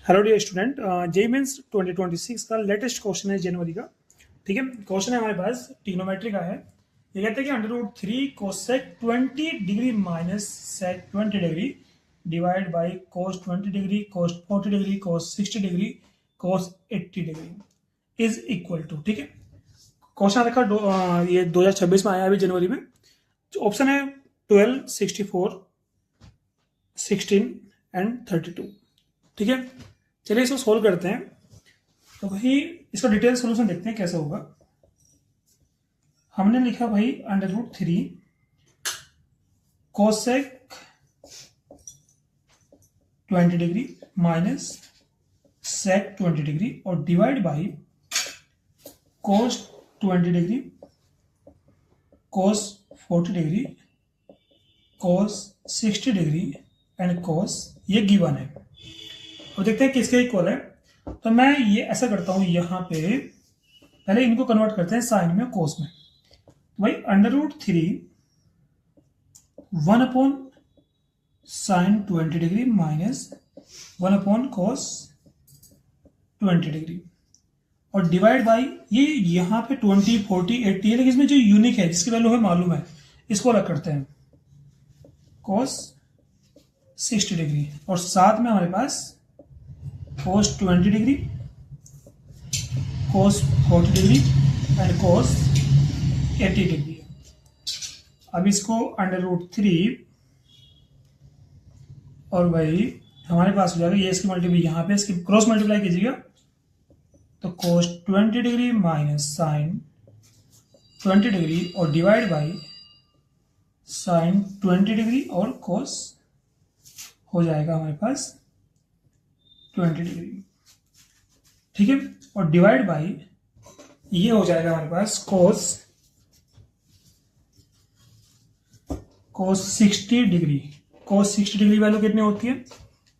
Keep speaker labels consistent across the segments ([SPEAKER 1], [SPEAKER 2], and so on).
[SPEAKER 1] Hello dear student, JEE Mains 2026 का latest question है जनवरी का। ठीक है, क्वेश्चन है हमारे पास ट्रिग्नोमेट्री का है। ये कहते हैं कि √3 cosec 20 degree minus sec 20 degree divide by cos 20 degree cos 40 degree cos 60 degree cos 80 degree is equal to. ठीक है, क्वेश्चन रखा ये 2026 में आया अभी जनवरी में। ऑप्शन है 12, 64, 16 एंड 32। ठीक है, चलिए इसको सोल्व करते हैं। तो भाई इसका डिटेल सोल्यूशन देखते हैं कैसे होगा। हमने लिखा भाई √3 cosec 20 degree minus sec 20 degree और divide by cos 20 degree cos 40 degree cos 60 degree and cos, ये गिवन है। और देखते हैं किसके इक्वल है। तो मैं ये ऐसा करता हूं, यहां पे पहले इनको कन्वर्ट करते हैं साइन में कोस में। तो भाई √3 1 upon sine 20 degree minus 1 upon कोस 20 डिग्री और डिवाइड बाई ये यहां पे 20, 40, 80 है, लेकिन इसमें जो यूनिक है जिसकी वैल्यू हमें मालूम है इसको अलग करते हैं कोस 60 डिग्री और साथ में हमारे पास कोस 20 degree cos 40 degree and cos 80 degree. अब इसको √3 और भाई हमारे पास हो जाएगा ये इसकी मल्टीप्लाई, यहाँ पे इसकी क्रॉस मल्टीप्लाई कीजिएगा तो कोस 20 डिग्री माइनस साइन 20 डिग्री और डिवाइड बाई साइन 20 डिग्री और कोस हो जाएगा हमारे पास 20 डिग्री। ठीक है, और डिवाइड बाई ये हो जाएगा हमारे पास कोस 60 डिग्री। कोस 60 डिग्री वैल्यू कितनी होती है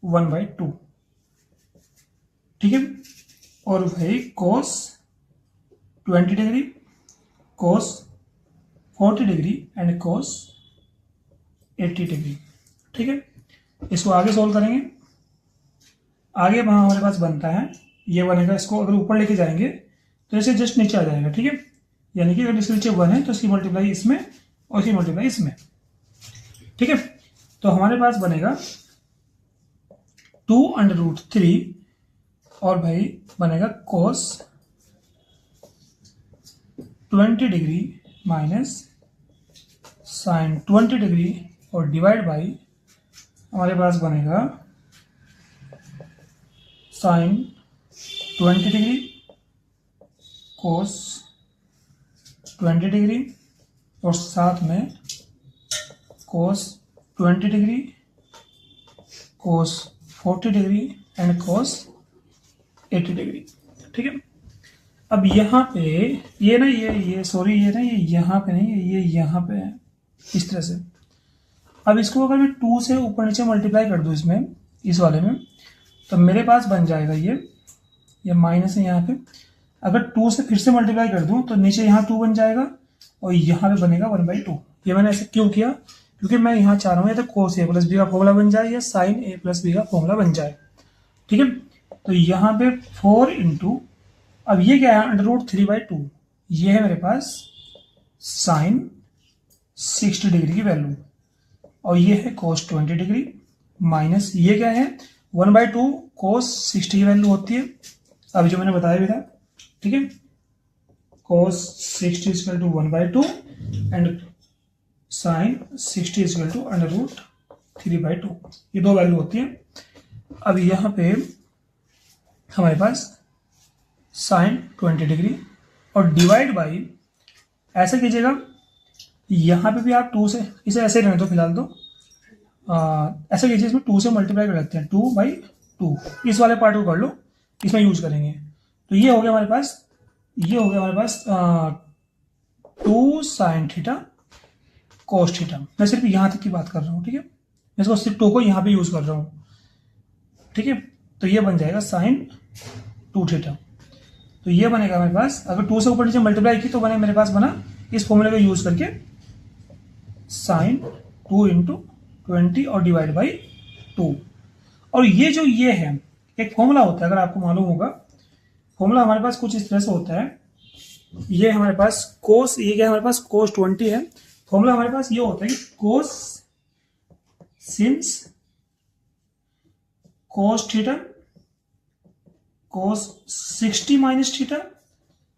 [SPEAKER 1] 1/2। ठीक है, और भाई कोस 20 degree cos 40 degree and cos 80 degree. ठीक है, इसको आगे सोल्व करेंगे। आगे वहां हमारे पास बनता है ये बनेगा, इसको अगर ऊपर लेके जाएंगे तो इसे जस्ट नीचे आ जाएगा। ठीक है, यानी कि अगर इसके नीचे 1 है तो इसकी मल्टीप्लाई इसमें और इसकी मल्टीप्लाई इसमें। ठीक है, तो हमारे पास बनेगा 2√3 और भाई बनेगा कोस 20 डिग्री माइनस साइन 20 डिग्री और डिवाइड बाई हमारे पास बनेगा साइन 20 डिग्री कोस 20 डिग्री और साथ में कोस 20 degree cos 40 degree and cos 80 degree. ठीक है, अब यहाँ पे ये ना ये सॉरी ये ना ये यहाँ पे नहीं है, ये यहाँ पे है इस तरह से। अब इसको अगर मैं 2 से ऊपर नीचे मल्टीप्लाई कर दूं इसमें, इस वाले में, तो मेरे पास बन जाएगा ये माइनस है यहाँ पे। अगर 2 से फिर से मल्टीप्लाई कर दूं तो नीचे यहाँ 2 बन जाएगा और यहाँ पे बनेगा 1/2। ये मैंने ऐसे क्यों किया, क्योंकि मैं यहाँ चाह रहा हूँ या तो कोस A + B का फॉर्मूला बन जाए या साइन A + B का फॉर्मूला बन जाए। ठीक है, तो यहाँ पे 4 इंटू, अब ये क्या है √3/2, ये है मेरे पास साइन 60 डिग्री की वैल्यू और ये है कोस 20 डिग्री माइनस ये क्या है 1/2 कोस 60 की वैल्यू होती है अभी जो मैंने बताया भी था। ठीक है, कोस 60 = 1/2 एंड साइन 60 = √3/2, ये दो वैल्यू होती है। अब यहाँ पे हमारे पास साइन 20 डिग्री और डिवाइड बाई, ऐसा कीजिएगा यहाँ पे भी आप 2 से, इसे ऐसे रहने दो फिलहाल तो ऐसा कीजिए, इसमें 2 से मल्टीप्लाई कर लेते हैं 2/2, इस वाले पार्ट को कर लो, इसमें यूज करेंगे। तो ये हो गया हमारे पास 2 साइन थीटा कोस थीटा। मैं सिर्फ यहाँ तक की बात कर रहा हूँ। ठीक है, मैं इसको सिर्फ 2 को यहाँ पे यूज कर रहा हूँ। ठीक है, तो ये बन जाएगा साइन 2 थीटा। तो ये बनेगा हमारे पास, अगर 2 से ऊपर नीचे मल्टीप्लाई की तो मेरे पास बना इस फॉर्मूले का यूज करके साइन 2 × 20 और डिवाइड बाई 2। और ये जो ये है एक फॉर्मूला होता है, अगर आपको मालूम होगा, फॉर्मूला हमारे पास कुछ इस तरह से होता है। ये हमारे पास कोस, ये क्या हमारे पास कोस 20 है। फॉर्मूला हमारे पास ये होता है कि cos since cos theta cos 60 minus theta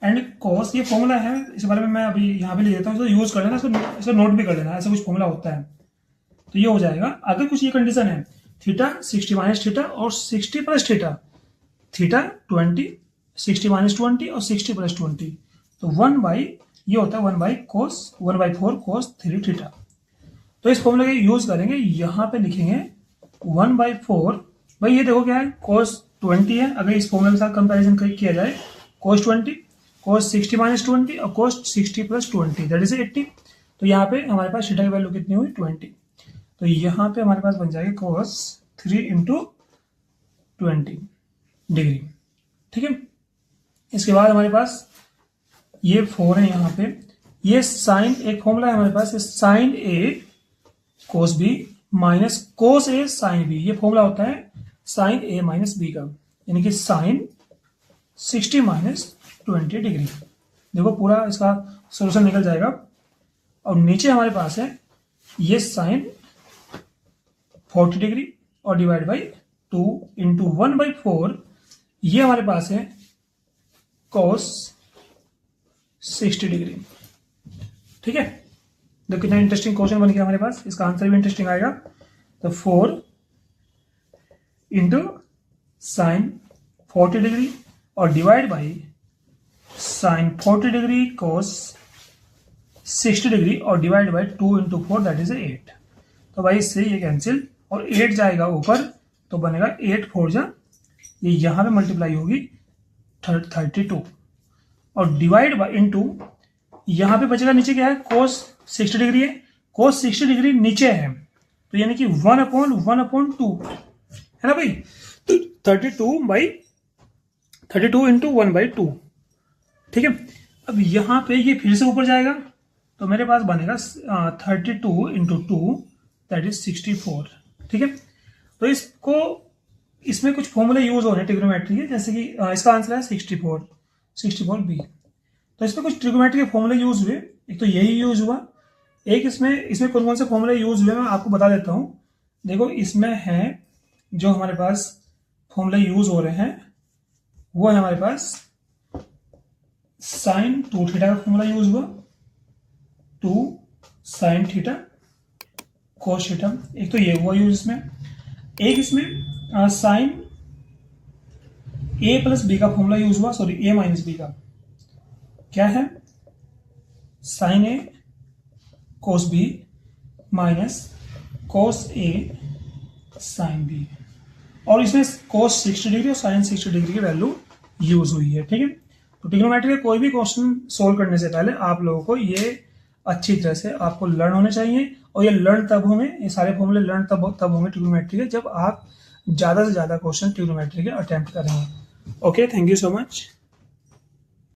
[SPEAKER 1] and cos, ये फॉर्मूला है, इस बारे में मैं अभी यहाँ पे लिख देता हूँ, इसको यूज कर लेना, इसको नोट भी कर लेना, ऐसा कुछ फॉर्मूला होता है। तो ये हो जाएगा, अगर कुछ ये कंडीशन है थीटा 60 माइनस थीटा और 60 प्लस थीटा, थीटा 20, 60 माइनस 20 और 60 प्लस 20, तो 1 बाई, ये होता है 1 बाई कोस 1/4 कोस 3 थीटा। तो इस फॉर्मूले का यूज करेंगे, यहाँ पे लिखेंगे 1/4, भाई ये देखो क्या है, कोस 20 है, अगर इस फॉर्मूले के साथ कंपैरिजन किया जाए, कोस 20, कोस 60 माइनस 20 और कोस 60 प्लस 20 दैट इज 80। तो यहाँ पे हमारे पास थीटा की वैल्यू कितनी हुई 20, तो यहाँ पे हमारे पास बन जाएगी कोस 3 इंटू 20 डिग्री। ठीक है, इसके बाद हमारे पास ये 4 है यहाँ पे, ये साइन, एक फॉर्मूला है हमारे पास, साइन ए कोस बी माइनस कोस ए साइन बी, ये फॉर्मूला होता है साइन ए माइनस बी का, यानी कि साइन 60 माइनस 20 डिग्री। देखो पूरा इसका सोल्यूशन निकल जाएगा। और नीचे हमारे पास है ये साइन 40 डिग्री और डिवाइड बाई 2 इंटू 1/4, ये हमारे पास है कोस 60 डिग्री। ठीक है, देखो कितना इंटरेस्टिंग क्वेश्चन बन गया हमारे पास, इसका आंसर भी इंटरेस्टिंग आएगा। तो 4 इंटू साइन 40 डिग्री और divide by sine 40 degree cos 60 degree और divide by 2 into 4 that is 8। तो भाई इससे ये कैंसिल और 8 जाएगा ऊपर, तो बनेगा 8 4 जा, ये यहाँ पे मल्टीप्लाई होगी 32 और डिवाइड बाई इंटू, यहाँ पे बचेगा नीचे क्या है, कोस 60 डिग्री है, कोस 60 डिग्री नीचे है, तो यानी कि 1/1/2 है ना भाई, तो 32 इंटू 1/2। ठीक है, अब यहाँ पे ये फिर से ऊपर जाएगा, तो मेरे पास बनेगा 32 इंटू 2 दैट इज 64। ठीक है, तो इसको, इसमें कुछ फॉर्मूले यूज हो रहे हैं ट्रिग्नोमेट्री के, जैसे कि इसका आंसर है 64b। तो इसमें कुछ ट्रिग्नोमेट्री के फॉर्मूले यूज हुए, एक तो यही यूज हुआ, एक इसमें कौन कौन से फॉर्मूले यूज हुए मैं आपको बता देता हूँ। देखो इसमें है, जो हमारे पास फॉर्मूले यूज हो रहे हैं वो है हमारे पास साइन 2 थीटा का फॉर्मूला यूज हुआ, 2 साइन थीटा कोस थीटा, एक तो ये हुआ यूज इसमें। एक इसमें साइन ए प्लस बी का फॉर्मूला यूज हुआ, सॉरी ए माइनस बी का, क्या है साइन ए कोस बी माइनस कोस ए साइन बी, और इसमें कोस 60 डिग्री और साइन 60 डिग्री की वैल्यू यूज हुई है। ठीक है, तो ट्रिग्नोमेट्री का कोई भी क्वेश्चन सोल्व करने से पहले आप लोगों को ये अच्छी तरह से आपको लर्न होने चाहिए, और ये लर्न तब होंगे, ये सारे फॉर्मूले लर्न तब होंगे ट्रिग्नोमेट्री के, जब आप ज़्यादा से ज़्यादा क्वेश्चन ट्रिग्नोमेट्री के अटेम्प्ट करेंगे। Okay, thank you so much.